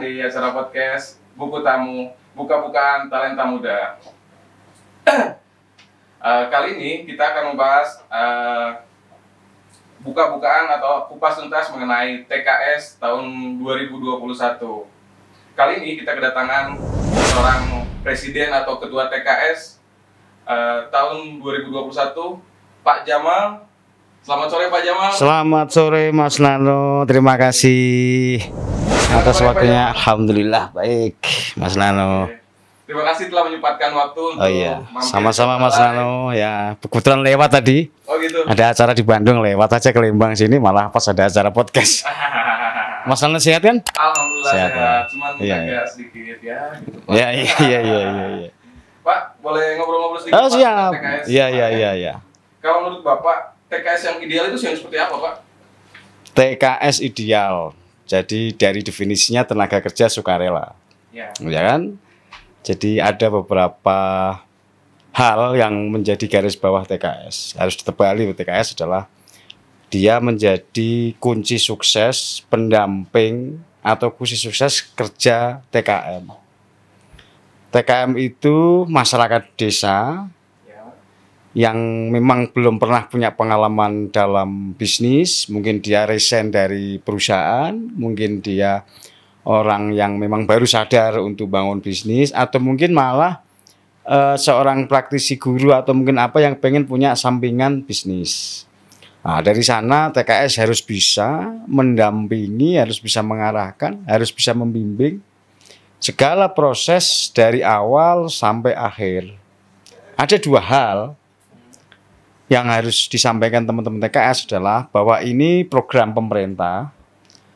di acara podcast Buku Tamu, Buka-bukaan Talenta Muda. Kali ini kita akan membahas buka-bukaan atau kupas tuntas mengenai TKS tahun 2021. Kali ini kita kedatangan seorang presiden atau ketua TKS tahun 2021, Pak Jamal. Selamat sore Pak Jamal. Selamat sore Mas Nano, terima kasih atas waktunya. Alhamdulillah baik Mas Nano. Terima kasih telah menyempatkan waktu untuk sama-sama Mas Nano. Ya kebetulan lewat tadi. Oh gitu. Ada acara di Bandung, lewat aja ke Lembang sini, malah pas ada acara podcast. Mas Nano sehat kan? Alhamdulillah sehat. Cuman agak sedikit ya. Gitu, Pak. Iya. Pak, boleh ngobrol-ngobrol sedikit? Oh siap. TKS? Iya. Kalau menurut Bapak, TKS yang ideal itu yang seperti apa, Pak? TKS ideal. Jadi dari definisinya tenaga kerja sukarela. Ya kan? Jadi ada beberapa hal yang menjadi garis bawah TKS. Harus ditebali TKS adalah dia menjadi kunci sukses, pendamping atau kunci sukses kerja TKM. TKM itu masyarakat desa yang memang belum pernah punya pengalaman dalam bisnis, mungkin dia resign dari perusahaan, mungkin dia orang yang memang baru sadar untuk bangun bisnis, atau mungkin malah seorang praktisi guru atau mungkin apa yang pengen punya sampingan bisnis. Nah, dari sana TKS harus bisa mendampingi, harus bisa mengarahkan, harus bisa membimbing segala proses dari awal sampai akhir. Ada dua hal yang harus disampaikan teman-teman TKS adalah bahwa ini program pemerintah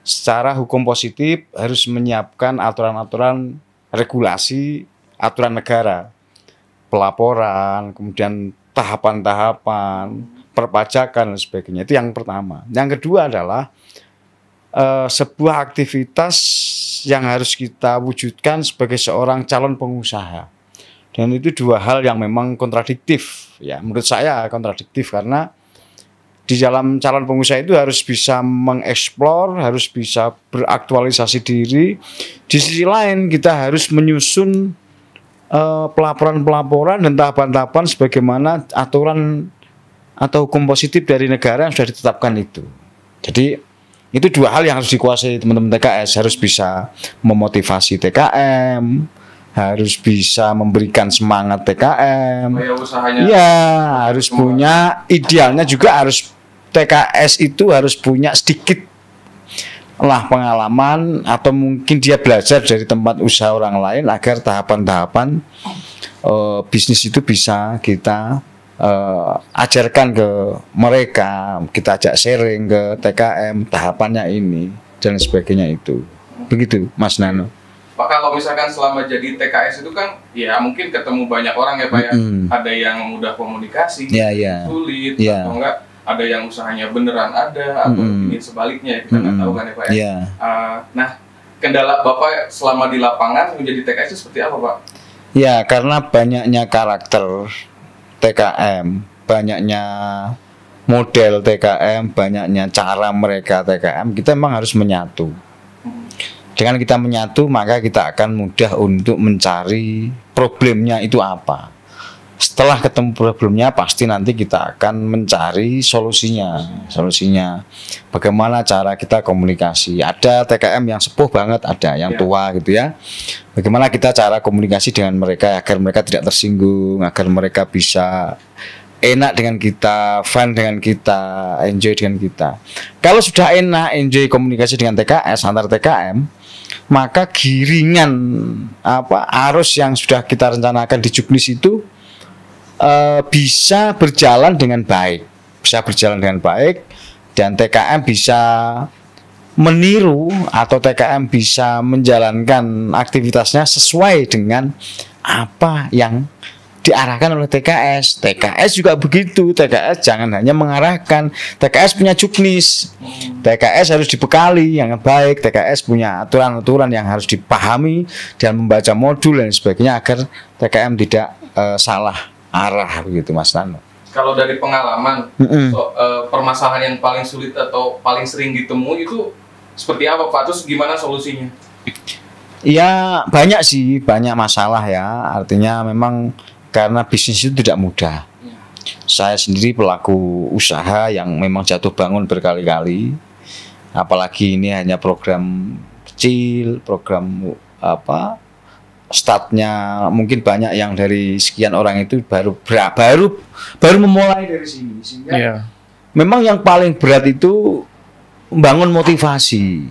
secara hukum positif harus menyiapkan aturan-aturan regulasi, aturan negara, pelaporan, kemudian tahapan-tahapan, perpajakan dan sebagainya. Itu yang pertama. Yang kedua adalah sebuah aktivitas yang harus kita wujudkan sebagai seorang calon pengusaha. Dan itu dua hal yang memang kontradiktif, ya menurut saya kontradiktif, karena di dalam calon pengusaha itu harus bisa mengeksplor, harus bisa beraktualisasi diri. Di sisi lain kita harus menyusun pelaporan-pelaporan dan tahapan-tahapan sebagaimana aturan atau hukum positif dari negara yang sudah ditetapkan itu. Jadi itu dua hal yang harus dikuasai teman-teman TKS, harus bisa memotivasi TKM, harus bisa memberikan semangat TKM. Iya, harus punya, idealnya juga harus TKS itu harus punya sedikit lah pengalaman atau mungkin dia belajar dari tempat usaha orang lain agar tahapan-tahapan bisnis itu bisa kita ajarkan ke mereka, kita ajak sharing ke TKM tahapannya ini dan sebagainya itu. Begitu Mas Nano. Pak, kalau misalkan selama jadi TKS itu kan ya mungkin ketemu banyak orang ya Pak ya. Ada yang mudah komunikasi, sulit, atau enggak ada yang usahanya beneran ada, atau ini sebaliknya, kita nggak tahu kan ya Pak ya. Nah, kendala Bapak selama di lapangan menjadi TKS itu seperti apa Pak? Ya, karena banyaknya karakter TKM, banyaknya model TKM, banyaknya cara mereka TKM, kita memang harus menyatu. Dengan kita menyatu, maka kita akan mudah untuk mencari problemnya itu apa. Setelah ketemu problemnya, pasti nanti kita akan mencari solusinya. Bagaimana cara kita komunikasi. Ada TKM yang sepuh banget, ada yang tua gitu ya. Bagaimana kita cara komunikasi dengan mereka agar mereka tidak tersinggung, agar mereka bisa enak dengan kita, fun dengan kita, enjoy dengan kita. Kalau sudah enak, enjoy komunikasi dengan TKS, antar TKM, maka giringan arus yang sudah kita rencanakan di Juknis itu bisa berjalan dengan baik, dan TKM bisa meniru atau TKM bisa menjalankan aktivitasnya sesuai dengan apa yang diarahkan oleh TKS. TKS juga begitu. TKS jangan hanya mengarahkan. TKS punya Juknis. TKS harus dibekali yang baik. TKS punya aturan-aturan yang harus dipahami dan membaca modul dan sebagainya agar TKM tidak salah arah begitu Mas Nano. Kalau dari pengalaman, permasalahan yang paling sulit atau paling sering ditemui itu seperti apa Pak? Terus gimana solusinya? Ya banyak sih, banyak masalah ya. Artinya memang karena bisnis itu tidak mudah. Saya sendiri pelaku usaha yang memang jatuh bangun berkali-kali. Apalagi ini hanya program kecil, program startnya mungkin banyak yang dari sekian orang itu baru memulai dari sini. Sehingga memang yang paling berat itu membangun motivasi.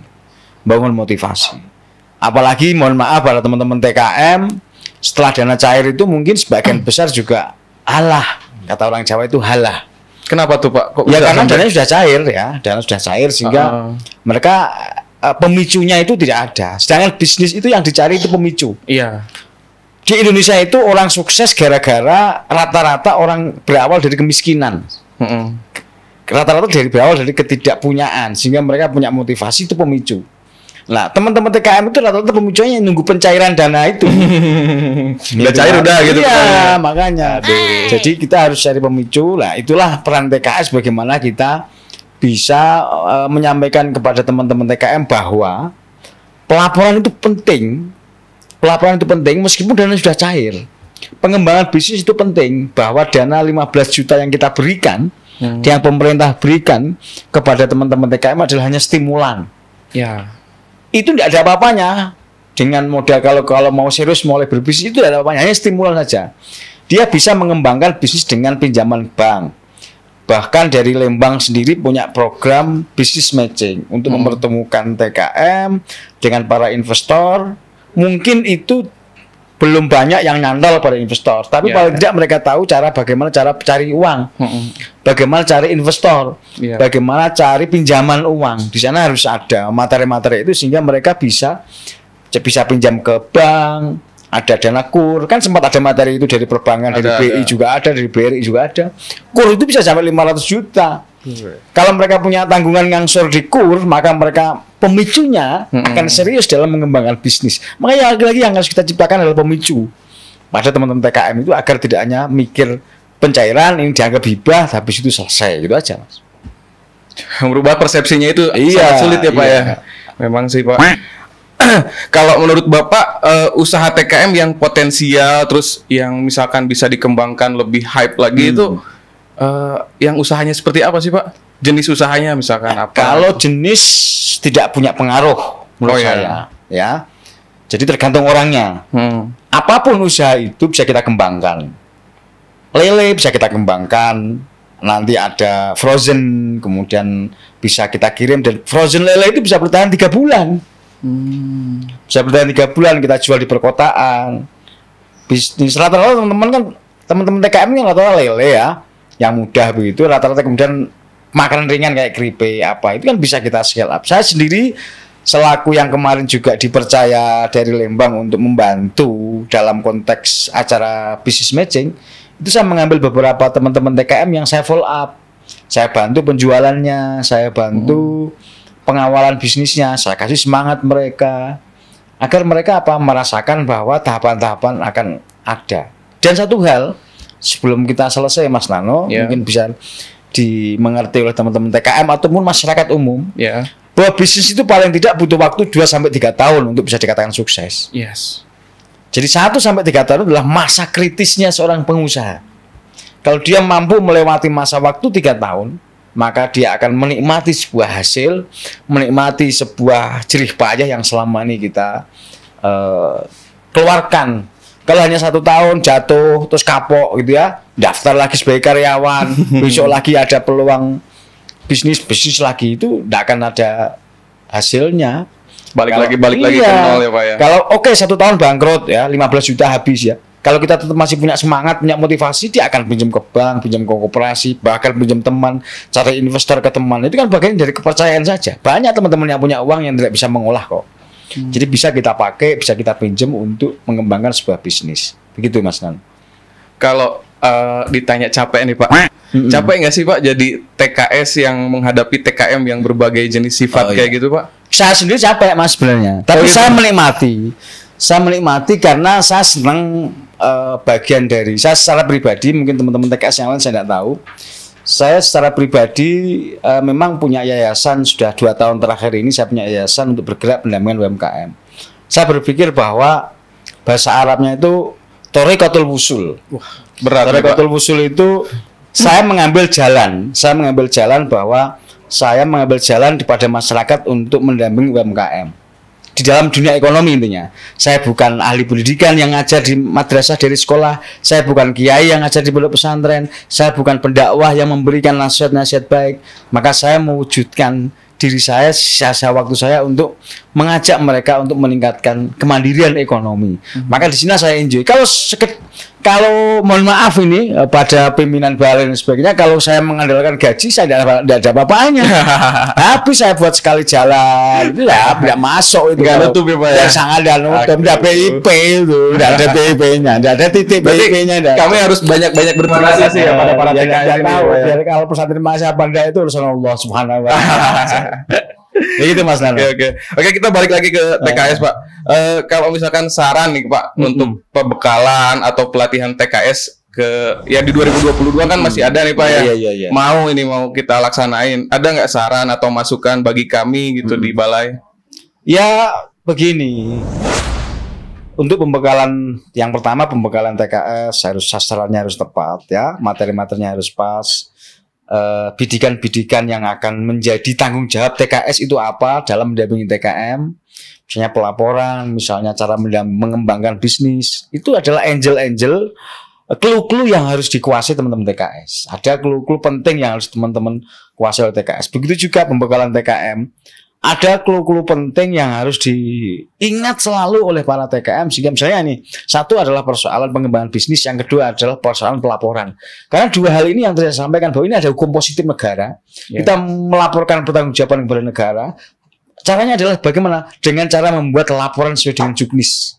Apalagi mohon maaf para teman-teman TKM, setelah dana cair itu mungkin sebagian besar juga halah, kata orang Jawa itu halah. Kenapa tuh Pak? Kok ya karena dana sudah cair ya, dana sudah cair sehingga mereka pemicunya itu tidak ada. Sedangkan bisnis itu yang dicari itu pemicu. Iya. Di Indonesia itu orang sukses gara-gara rata-rata orang berawal dari kemiskinan. Rata-rata berawal dari ketidakpunyaan sehingga mereka punya motivasi, itu pemicu. Nah, teman-teman TKM itu rata-rata pemicunya nunggu pencairan dana itu. Udah cair udah gitu. Iya, makanya. Jadi kita harus cari pemicu. Nah, itulah peran TKS bagaimana kita bisa menyampaikan kepada teman-teman TKM bahwa pelaporan itu penting. Pelaporan itu penting meskipun dana sudah cair. Pengembangan bisnis itu penting, bahwa dana 15 juta yang kita berikan, yang pemerintah berikan kepada teman-teman TKM adalah hanya stimulan. Ya. Itu tidak ada apa-apanya dengan modal. Kalau mau serius mulai berbisnis itu tidak ada apa-apanya, hanya stimulan saja. Dia bisa mengembangkan bisnis dengan pinjaman bank. Bahkan dari Lembang sendiri punya program bisnis matching untuk mempertemukan TKM dengan para investor. Mungkin itu belum banyak yang nyandal pada investor, tapi paling tidak mereka tahu bagaimana cara cari uang, bagaimana cari investor, bagaimana cari pinjaman uang. Di sana harus ada materi-materi itu sehingga mereka bisa pinjam ke bank, ada dana KUR, kan sempat ada materi itu dari perbankan, dari BI juga ada, dari BRI juga ada. KUR itu bisa sampai 500 juta. Kalau mereka punya tanggungan ngangsur di KUR, maka mereka pemicunya akan serius dalam mengembangkan bisnis. Makanya lagi-lagi yang harus kita ciptakan adalah pemicu pada teman-teman TKM itu agar tidak hanya mikir pencairan ini dianggap hibah, habis itu selesai gitu aja, Mas. Merubah persepsinya itu sangat sulit ya Pak ya. Memang sih Pak. Kalau menurut Bapak usaha TKM yang potensial terus yang misalkan bisa dikembangkan lebih hype lagi itu yang usahanya seperti apa sih Pak? Jenis usahanya misalkan apa? Kalau jenis tidak punya pengaruh menurut saya, ya. Jadi tergantung orangnya. Apapun usaha itu bisa kita kembangkan. Lele bisa kita kembangkan. Nanti ada frozen, kemudian bisa kita kirim, dan frozen lele itu bisa bertahan 3 bulan. Bisa bertahan 3 bulan, kita jual di perkotaan. Bisnis rata-rata teman-teman TKM yang rata-rata lele ya, yang mudah begitu, rata-rata kemudian makanan ringan kayak keripik apa itu kan bisa kita scale up. Saya sendiri selaku yang kemarin juga dipercaya dari Lembang untuk membantu dalam konteks acara business matching, itu saya mengambil beberapa teman-teman TKM yang saya follow up. Saya bantu penjualannya, saya bantu pengawalan bisnisnya, saya kasih semangat mereka agar mereka merasakan bahwa tahapan-tahapan akan ada. Dan satu hal sebelum kita selesai Mas Nano, mungkin bisa dimengerti oleh teman-teman TKM ataupun masyarakat umum, bahwa bisnis itu paling tidak butuh waktu 2-3 tahun untuk bisa dikatakan sukses. Jadi 1-3 tahun adalah masa kritisnya seorang pengusaha. Kalau dia mampu melewati masa waktu 3 tahun, maka dia akan menikmati sebuah hasil, menikmati sebuah jerih payah yang selama ini kita keluarkan. Kalau hanya 1 tahun jatuh terus kapok gitu ya, daftar lagi sebagai karyawan, besok lagi ada peluang bisnis lagi, itu tidak akan ada hasilnya. Balik lagi ke nol ya Pak ya. Kalau 1 tahun bangkrut ya, 15 juta habis ya. Kalau kita tetap masih punya semangat, punya motivasi, dia akan pinjam ke bank, pinjam ke koperasi, bahkan pinjam teman, cari investor ke teman. Itu kan bagian dari kepercayaan saja. Banyak teman-teman yang punya uang yang tidak bisa mengolah kok. Jadi bisa kita pakai, bisa kita pinjam untuk mengembangkan sebuah bisnis. Begitu Mas Nan. Kalau ditanya capek nih Pak, capek nggak sih Pak jadi TKS yang menghadapi TKM yang berbagai jenis sifat kayak gitu Pak? Saya sendiri capek Mas sebenarnya, tapi saya menikmati. Saya menikmati karena saya senang bagian dari, saya secara pribadi, mungkin teman-teman TKS yang lain saya tidak tahu. Saya secara pribadi memang punya yayasan, sudah 2 tahun terakhir ini saya punya yayasan untuk bergerak pendampingan UMKM. saya berpikir bahwa bahasa Arabnya itu Thariqatul Wusul. Berat. Thariqatul Wusul itu saya mengambil jalan bahwa saya mengambil jalan kepada masyarakat untuk mendampingi UMKM di dalam dunia ekonomi intinya. Saya bukan ahli pendidikan yang ngajar di madrasah dari sekolah, saya bukan kiai yang ngajar di pondok pesantren, saya bukan pendakwah yang memberikan nasihat-nasihat baik. Maka saya mewujudkan diri saya, sisa waktu saya untuk mengajak mereka untuk meningkatkan kemandirian ekonomi. Maka di sini saya enjoy. Kalau mohon maaf ini pada pimpinan balai dan sebagainya, kalau saya mengandalkan gaji saya tidak ada apa-apanya. Tapi saya buat sekali jalan itu ya tidak masuk itu. Enggak nutup ya Pak ya. Sangat dan nutup, tidak PIP itu, tidak ada PIP-nya, tidak ada titik PIP-nya. Kami harus banyak-banyak berterima kasih ya pada para TKS ini. Jadi kalau pesantren Masya Banda itu urusan Allah Subhanahu wa taala. Ya gitu Mas Nano. Oke, kita balik lagi ke TKS Pak. Kalau misalkan saran nih Pak untuk pembekalan atau pelatihan TKS ke ya di 2022 kan masih ada nih Pak ya. Iya. Mau kita laksanain. Ada nggak saran atau masukan bagi kami gitu di balai? Ya begini. Untuk pembekalan yang pertama, pembekalan TKS harus sasarannya harus tepat ya, materi-materinya harus pas. Bidikan-bidikan yang akan menjadi tanggung jawab TKS itu apa dalam mendampingi TKM, misalnya pelaporan, misalnya cara mengembangkan bisnis, itu adalah angel-angel, clue-clue yang harus dikuasai teman-teman TKS. Ada clue-clue penting yang harus teman-teman kuasai oleh TKS. Begitu juga pembekalan TKM. Ada clue-clue penting yang harus diingat selalu oleh para TKM, sehingga misalnya nih, satu adalah persoalan pengembangan bisnis, yang kedua adalah persoalan pelaporan. Karena dua hal ini yang saya sampaikan bahwa ini ada hukum positif negara. Kita melaporkan pertanggungjawaban kepada negara. Caranya adalah bagaimana? Dengan cara membuat laporan sesuai dengan juknis.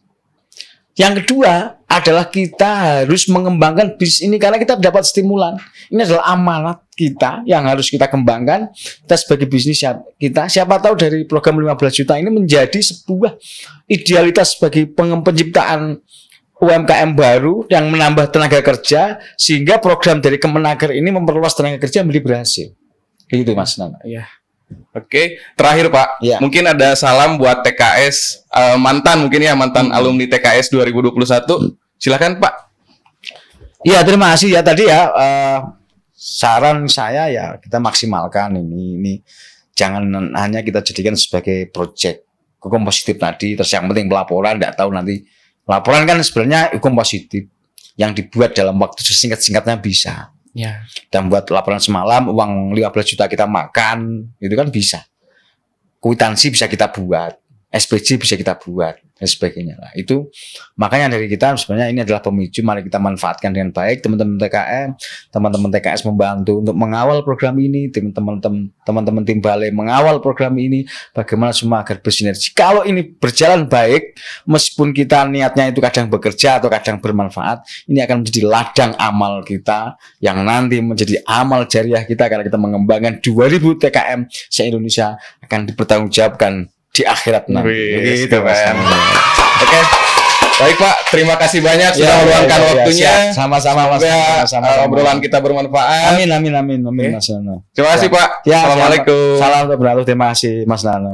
Yang kedua adalah kita harus mengembangkan bisnis ini karena kita dapat stimulan. Ini adalah amanat kita yang harus kita kembangkan. Kita sebagai bisnis kita, siapa tahu dari program 15 juta ini menjadi sebuah idealitas bagi penciptaan UMKM baru yang menambah tenaga kerja, sehingga program dari Kemenaker ini memperluas tenaga kerja menjadi berhasil. Gitu Mas Nana. Iya. Oke, terakhir Pak, ya. Mungkin ada salam buat TKS mantan alumni TKS 2021. Silakan Pak. Iya, terima kasih ya tadi ya. Saran saya ya kita maksimalkan ini jangan hanya kita jadikan sebagai project hukum positif tadi. Terus yang penting pelaporan, tidak tahu nanti laporan kan sebenarnya hukum positif yang dibuat dalam waktu sesingkat-singkatnya bisa. Ya. Dan buat laporan semalam uang 15 juta kita makan itu kan bisa. Kwitansi bisa kita buat, SPJ bisa kita buat dan sebagainya. Nah, itu makanya dari kita sebenarnya ini adalah pemicu, mari kita manfaatkan dengan baik. Teman-teman TKM, teman-teman TKS membantu untuk mengawal program ini, teman-teman tim balai mengawal program ini, bagaimana semua agar bersinergi. Kalau ini berjalan baik, meskipun kita niatnya itu kadang bekerja atau kadang bermanfaat, ini akan menjadi ladang amal kita yang nanti menjadi amal jariah kita karena kita mengembangkan 2000 TKM se-Indonesia akan dipertanggungjawabkan di akhirat nanti. Begitu Pak. Oke. Baik Pak, terima kasih banyak sudah meluangkan waktunya. Sama-sama Mas. Obrolan kita bermanfaat. Amin Mas Nano. Terima kasih Pak. Ya, Assalamualaikum. Salam untuk berlalu. Terima kasih Mas Nano.